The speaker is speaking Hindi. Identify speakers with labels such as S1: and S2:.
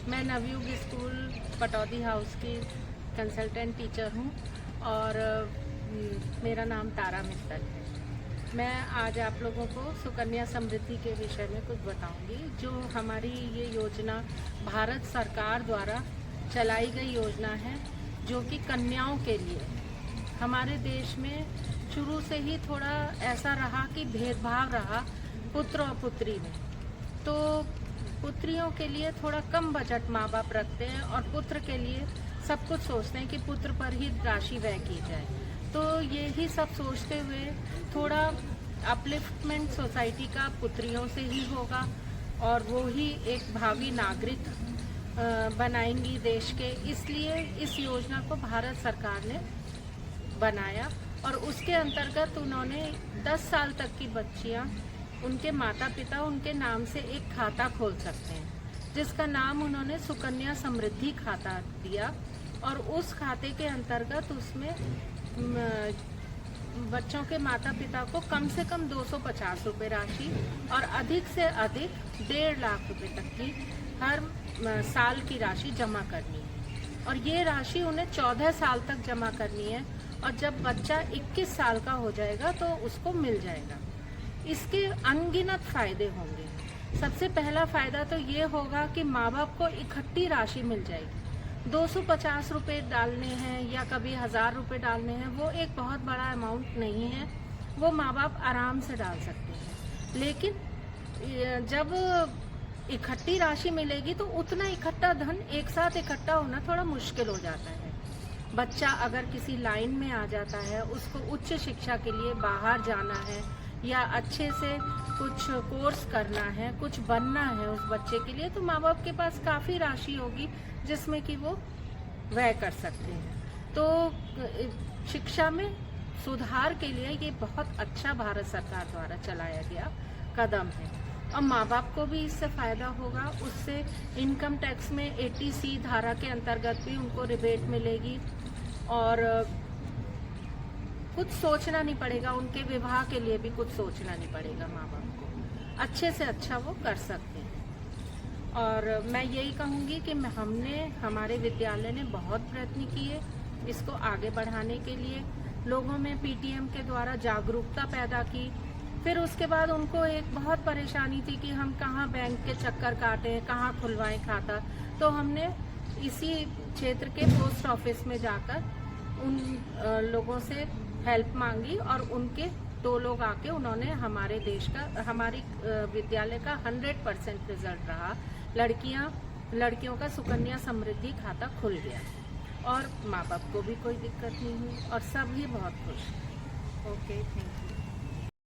S1: मैं नवयुग स्कूल पटौदी हाउस की कंसल्टेंट टीचर हूँ और मेरा नाम तारा मित्तल है। मैं आज आप लोगों को सुकन्या समृद्धि के विषय में कुछ बताऊंगी। जो हमारी ये योजना भारत सरकार द्वारा चलाई गई योजना है, जो कि कन्याओं के लिए। हमारे देश में शुरू से ही थोड़ा ऐसा रहा कि भेदभाव रहा पुत्र और पुत्री में। तो पुत्रियों के लिए थोड़ा कम बजट माँ बाप रखते हैं और पुत्र के लिए सब कुछ सोचते हैं कि पुत्र पर ही राशि व्यय की जाए। तो यही सब सोचते हुए थोड़ा अपलिफ्टमेंट सोसाइटी का पुत्रियों से ही होगा और वो ही एक भावी नागरिक बनाएंगी देश के। इसलिए इस योजना को भारत सरकार ने बनाया और उसके अंतर्गत उन्होंने 10 साल तक की बच्चियां, उनके माता पिता उनके नाम से एक खाता खोल सकते हैं, जिसका नाम उन्होंने सुकन्या समृद्धि खाता दिया। और उस खाते के अंतर्गत उसमें बच्चों के माता पिता को कम से कम 250 रुपये राशि और अधिक से अधिक 1.5 लाख रुपए तक की हर साल की राशि जमा करनी है। और ये राशि उन्हें 14 साल तक जमा करनी है और जब बच्चा 21 साल का हो जाएगा तो उसको मिल जाएगा। इसके अनगिनत फायदे होंगे। सबसे पहला फायदा तो ये होगा कि माँ बाप को इकट्ठी राशि मिल जाएगी। 250 रुपये डालने हैं या कभी 1000 रुपये डालने हैं, वो एक बहुत बड़ा अमाउंट नहीं है, वो माँ बाप आराम से डाल सकते हैं। लेकिन जब इकट्ठी राशि मिलेगी तो उतना इकट्ठा धन एक साथ इकट्ठा होना थोड़ा मुश्किल हो जाता है। बच्चा अगर किसी लाइन में आ जाता है, उसको उच्च शिक्षा के लिए बाहर जाना है या अच्छे से कुछ कोर्स करना है, कुछ बनना है उस बच्चे के लिए, तो माँ बाप के पास काफ़ी राशि होगी जिसमें कि वो व्यय कर सकते हैं। तो शिक्षा में सुधार के लिए ये बहुत अच्छा भारत सरकार द्वारा चलाया गया कदम है और माँ बाप को भी इससे फ़ायदा होगा। उससे इनकम टैक्स में 80C धारा के अंतर्गत भी उनको रिबेट मिलेगी और कुछ सोचना नहीं पड़ेगा, उनके विवाह के लिए भी कुछ सोचना नहीं पड़ेगा। माँ बाप को अच्छे से अच्छा वो कर सकते हैं। और मैं यही कहूँगी कि हमारे विद्यालय ने बहुत प्रयत्न किए इसको आगे बढ़ाने के लिए। लोगों में PTM के द्वारा जागरूकता पैदा की। फिर उसके बाद उनको एक बहुत परेशानी थी कि हम कहाँ बैंक के चक्कर काटें, कहाँ खुलवाएं खाता। तो हमने इसी क्षेत्र के पोस्ट ऑफिस में जाकर उन लोगों से हेल्प मांगी और उनके 2 लोग आके उन्होंने हमारे विद्यालय का 100% रिजल्ट रहा। लड़कियों का सुकन्या समृद्धि खाता खुल गया और माँ बाप को भी कोई दिक्कत नहीं हुई और सब ही बहुत खुश। Okay, thank you.